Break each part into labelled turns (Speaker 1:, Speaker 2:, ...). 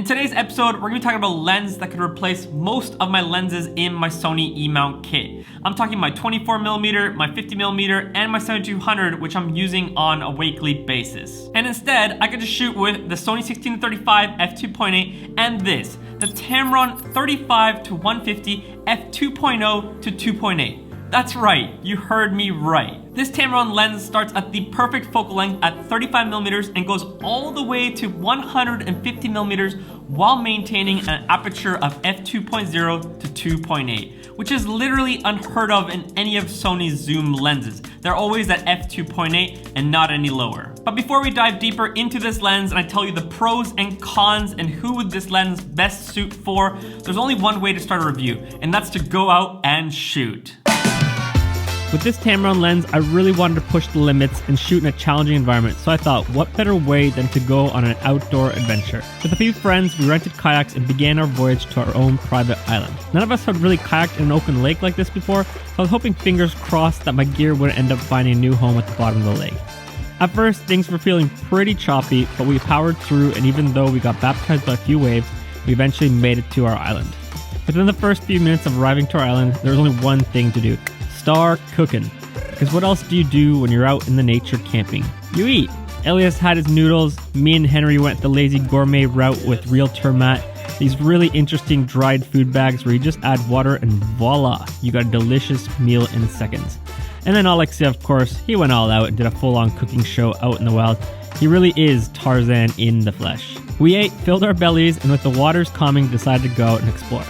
Speaker 1: In today's episode, we're gonna be talking about a lens that could replace most of my lenses in my Sony E-Mount kit. I'm talking my 24mm, my 50mm, and my 7200, which I'm using on a weekly basis. And instead, I could just shoot with the Sony 16-35 f2.8 and this, the Tamron 35-150 f2.0 to 2.8. That's right, you heard me right. This Tamron lens starts at the perfect focal length at 35mm and goes all the way to 150mm while maintaining an aperture of f2.0 to 2.8, which is literally unheard of in any of Sony's zoom lenses. They're always at f2.8 and not any lower. But before we dive deeper into this lens and I tell you the pros and cons and who would this lens best suit for, there's only one way to start a review, and that's to go out and shoot. With this Tamron lens, I really wanted to push the limits and shoot in a challenging environment, so I thought, what better way than to go on an outdoor adventure? With a few friends, we rented kayaks and began our voyage to our own private island. None of us had really kayaked in an open lake like this before, so I was hoping, fingers crossed, that my gear wouldn't end up finding a new home at the bottom of the lake. At first, things were feeling pretty choppy, but we powered through, and even though we got baptized by a few waves, we eventually made it to our island. Within the first few minutes of arriving to our island, there was only one thing to do. Start cooking. Because what else do you do when you're out in the nature camping? You eat. Elias had his noodles, me and Henry went the lazy gourmet route with real Termat, these really interesting dried food bags where you just add water and voila, you got a delicious meal in seconds. And then Alexei, of course, he went all out and did a full-on cooking show out in the wild. He really is Tarzan in the flesh. We ate, filled our bellies, and with the waters calming, decided to go out and explore.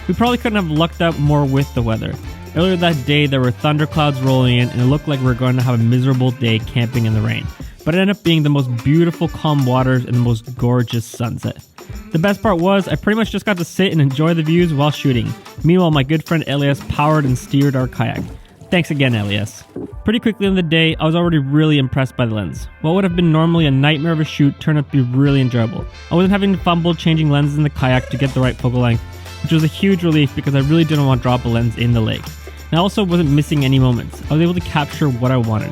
Speaker 1: We probably couldn't have lucked out more with the weather. Earlier that day, there were thunderclouds rolling in, and it looked like we were going to have a miserable day camping in the rain. But it ended up being the most beautiful calm waters and the most gorgeous sunset. The best part was, I pretty much just got to sit and enjoy the views while shooting. Meanwhile, my good friend Elias powered and steered our kayak. Thanks again, Elias. Pretty quickly in the day, I was already really impressed by the lens. What would have been normally a nightmare of a shoot turned out to be really enjoyable. I wasn't having to fumble changing lenses in the kayak to get the right focal length, which was a huge relief because I really didn't want to drop a lens in the lake. And I also wasn't missing any moments. I was able to capture what I wanted.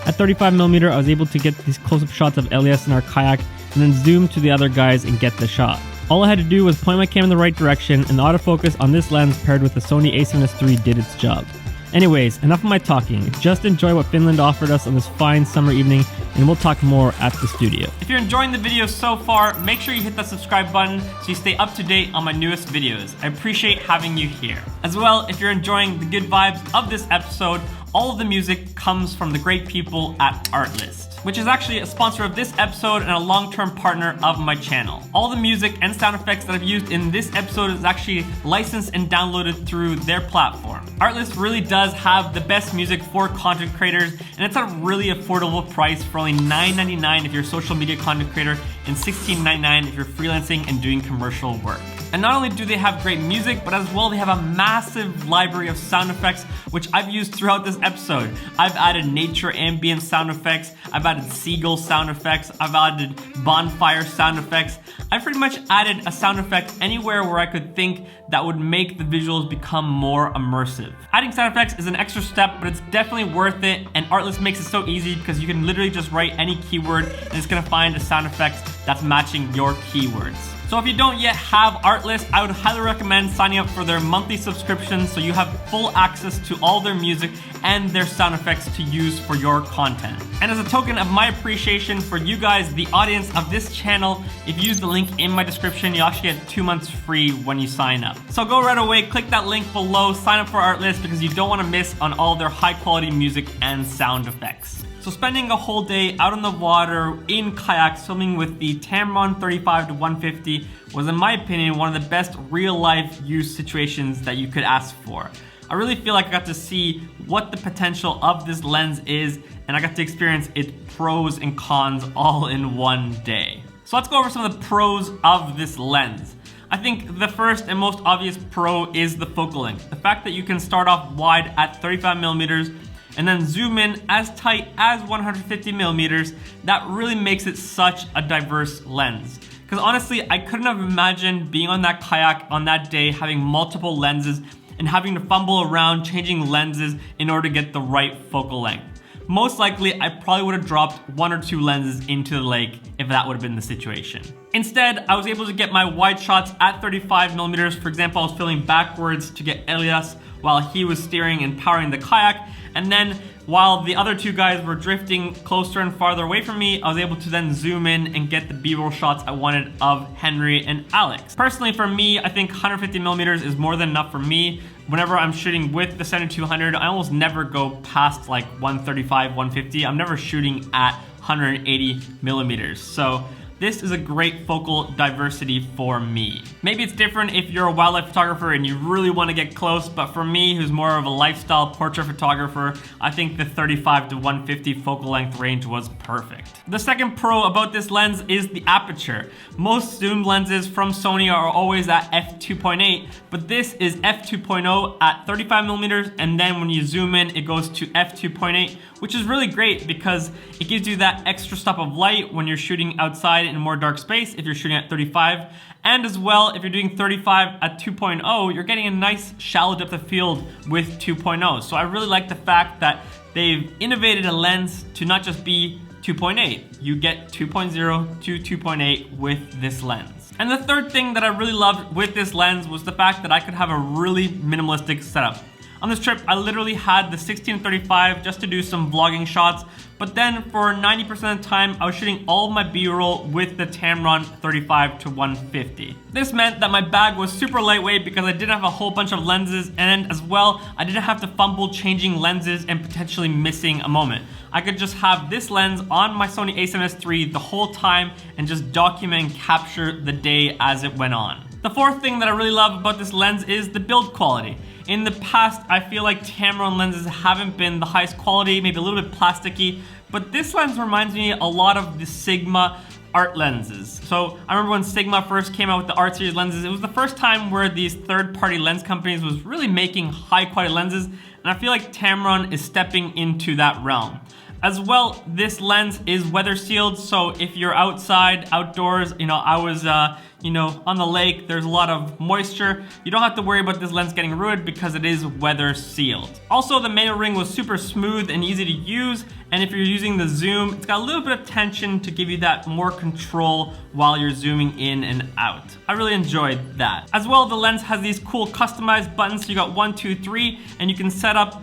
Speaker 1: At 35mm, I was able to get these close-up shots of Elias in our kayak and then zoom to the other guys and get the shot. All I had to do was point my camera in the right direction, and the autofocus on this lens paired with the Sony A7S III did its job. Anyways, enough of my talking. Just enjoy what Finland offered us on this fine summer evening, and we'll talk more at the studio. If you're enjoying the video so far, make sure you hit that subscribe button so you stay up to date on my newest videos. I appreciate having you here. As well, if you're enjoying the good vibes of this episode, all of the music comes from the great people at Artlist, which is actually a sponsor of this episode and a long-term partner of my channel. All the music and sound effects that I've used in this episode is actually licensed and downloaded through their platform. Artlist really does have the best music for content creators, and it's at a really affordable price for only $9.99 if you're a social media content creator and $16.99 if you're freelancing and doing commercial work. And not only do they have great music, but as well they have a massive library of sound effects, which I've used throughout this episode. I've added nature ambient sound effects, I've added seagull sound effects, I've added bonfire sound effects. I've pretty much added a sound effect anywhere where I could think that would make the visuals become more immersive. Adding sound effects is an extra step, but it's definitely worth it, and Artlist makes it so easy because you can literally just write any keyword and it's gonna find a sound effect that's matching your keywords. So if you don't yet have Artlist, I would highly recommend signing up for their monthly subscription so you have full access to all their music and their sound effects to use for your content. And as a token of my appreciation for you guys, the audience of this channel, if you use the link in my description, you actually get 2 months free when you sign up. So go right away, click that link below, sign up for Artlist because you don't want to miss on all their high quality music and sound effects. So spending a whole day out on the water in kayaks swimming with the Tamron 35-150 was, in my opinion, one of the best real life use situations that you could ask for. I really feel like I got to see what the potential of this lens is, and I got to experience its pros and cons all in one day. So let's go over some of the pros of this lens. I think the first and most obvious pro is the focal length. The fact that you can start off wide at 35mm and then zoom in as tight as 150mm, that really makes it such a diverse lens. Because honestly, I couldn't have imagined being on that kayak on that day, having multiple lenses and having to fumble around changing lenses in order to get the right focal length. most likely I probably would have dropped 1 or 2 lenses into the lake if that would have been the situation. Instead, I was able to get my wide shots at 35 millimeters. For example, I was filming backwards to get Elias while he was steering and powering the kayak, and then while the other 2 guys were drifting closer and farther away from me, I was able to then zoom in and get the B-roll shots I wanted of Henry and Alex. Personally, for me, I think 150 millimeters is more than enough for me. Whenever I'm shooting with the 7200, I almost never go past like 135, 150. I'm never shooting at 180 millimeters. So this is a great focal diversity for me. Maybe it's different if you're a wildlife photographer and you really want to get close, but for me, who's more of a lifestyle portrait photographer, I think the 35 to 150 focal length range was perfect. The second pro about this lens is the aperture. Most zoom lenses from Sony are always at f2.8, but this is f2.0 at 35 millimeters, and then when you zoom in, it goes to f2.8, which is really great because it gives you that extra stop of light when you're shooting outside in a more dark space if you're shooting at 35. And as well, if you're doing 35 at 2.0, you're getting a nice shallow depth of field with 2.0. So I really like the fact that they've innovated a lens to not just be 2.8. You get 2.0 to 2.8 with this lens. And the third thing that I really loved with this lens was the fact that I could have a really minimalistic setup. On this trip, I literally had the 16-35 just to do some vlogging shots, but then for 90% of the time, I was shooting all of my B-roll with the Tamron 35 to 150. This meant that my bag was super lightweight because I didn't have a whole bunch of lenses, and as well, I didn't have to fumble changing lenses and potentially missing a moment. I could just have this lens on my Sony a7S III the whole time and just document and capture the day as it went on. The fourth thing that I really love about this lens is the build quality. In the past, I feel like Tamron lenses haven't been the highest quality, maybe a little bit plasticky, but this lens reminds me a lot of the Sigma art lenses. So I remember when Sigma first came out with the art series lenses, it was the first time where these third-party lens companies was really making high-quality lenses, and I feel like Tamron is stepping into that realm. As well, this lens is weather sealed, so if you're outside, outdoors, I was on the lake, there's a lot of moisture, you don't have to worry about this lens getting ruined because it is weather sealed. Also, the manual ring was super smooth and easy to use, and if you're using the zoom, it's got a little bit of tension to give you that more control while you're zooming in and out. I really enjoyed that. As well, the lens has these cool customized buttons, so you got 1, 2, 3, and you can set up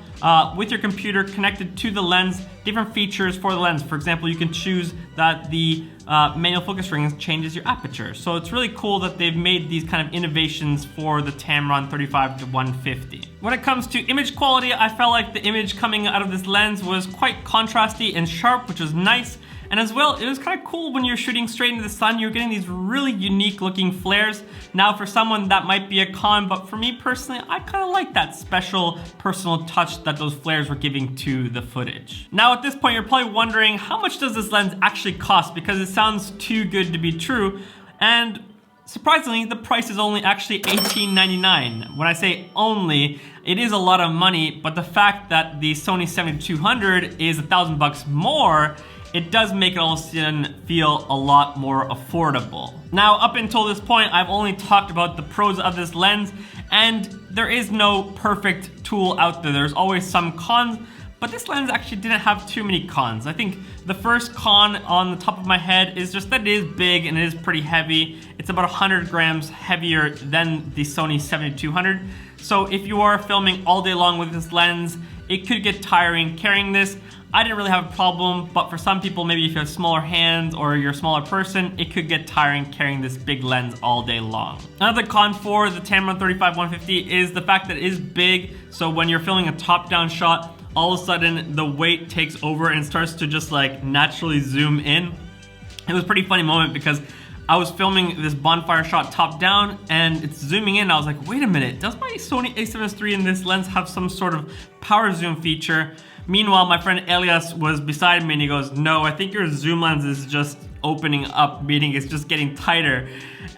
Speaker 1: with your computer connected to the lens, different features for the lens. For example, you can choose that the manual focus ring changes your aperture. So it's really cool that they've made these kind of innovations for the Tamron 35 to 150. When it comes to image quality, I felt like the image coming out of this lens was quite contrasty and sharp, which was nice. And as well, it was kind of cool when you're shooting straight into the sun, you're getting these really unique looking flares. Now for someone that might be a con, but for me personally, I kind of like that special personal touch that those flares were giving to the footage. Now at this point, you're probably wondering, how much does this lens actually cost? Because it sounds too good to be true. And surprisingly, the price is only actually $18.99. When I say only, it is a lot of money, but the fact that the Sony 7200 is $1,000 more, it does make it all of a sudden feel a lot more affordable. Now, up until this point, I've only talked about the pros of this lens, and there is no perfect tool out there. There's always some cons, but this lens actually didn't have too many cons. I think the first con on the top of my head is just that it is big and it is pretty heavy. It's about 100 grams heavier than the Sony 7200. So if you are filming all day long with this lens, it could get tiring carrying this. I didn't really have a problem, but for some people, maybe if you have smaller hands or you're a smaller person, it could get tiring carrying this big lens all day long. Another con for the Tamron 35-150 is the fact that it is big, so when you're filming a top-down shot, all of a sudden the weight takes over and starts to just like naturally zoom in. It was a pretty funny moment because I was filming this bonfire shot top down and it's zooming in. I was like, wait a minute, does my Sony a7S III in this lens have some sort of power zoom feature? Meanwhile, my friend Elias was beside me and he goes, no, I think your zoom lens is just opening up, meaning it's just getting tighter.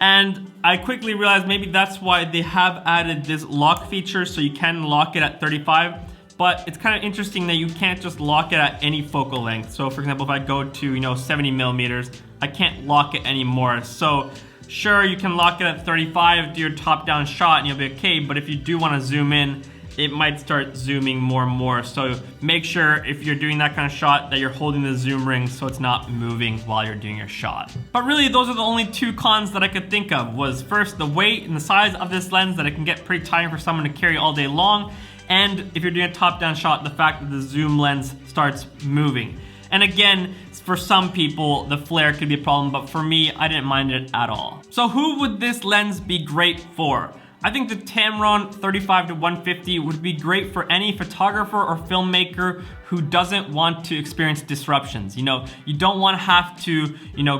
Speaker 1: And I quickly realized maybe that's why they have added this lock feature so you can lock it at 35. But it's kind of interesting that you can't just lock it at any focal length. So for example, if I go to 70 millimeters, I can't lock it anymore. So sure, you can lock it at 35, do your top-down shot and you'll be okay, but if you do want to zoom in, it might start zooming more and more. So make sure if you're doing that kind of shot that you're holding the zoom ring so it's not moving while you're doing your shot. But really, those are the only two cons that I could think of. Was first, the weight and the size of this lens, that it can get pretty tiring for someone to carry all day long. And if you're doing a top-down shot, the fact that the zoom lens starts moving. And again, for some people, the flare could be a problem, but for me, I didn't mind it at all. So who would this lens be great for? I think the Tamron 35-150 would be great for any photographer or filmmaker who doesn't want to experience disruptions. You know, you don't want to have to,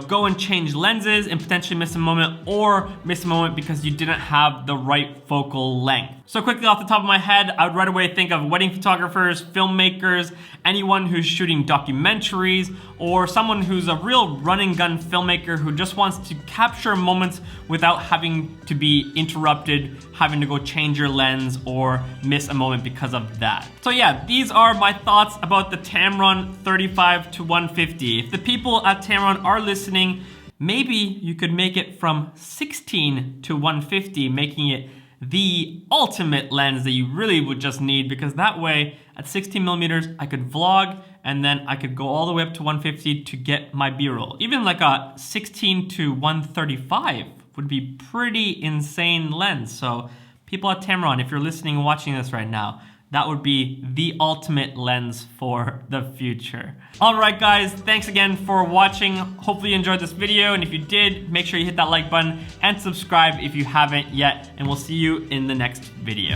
Speaker 1: go and change lenses and potentially miss a moment, or miss a moment because you didn't have the right focal length. So quickly off the top of my head, I would right away think of wedding photographers, filmmakers, anyone who's shooting documentaries, or someone who's a real run and gun filmmaker who just wants to capture moments without having to be interrupted, having to go change your lens or miss a moment because of that. So yeah, these are my thoughts about the Tamron 35-150. If the people at Tamron are listening, maybe you could make it from 16-150, making it the ultimate lens that you really would just need, because that way at 16mm I could vlog and then I could go all the way up to 150 to get my B-roll. Even like a 16-135 would be pretty insane lens. So people at Tamron, if you're listening and watching this right now, that would be the ultimate lens for the future. All right, guys, thanks again for watching. Hopefully you enjoyed this video, and if you did, make sure you hit that like button and subscribe if you haven't yet, and we'll see you in the next video.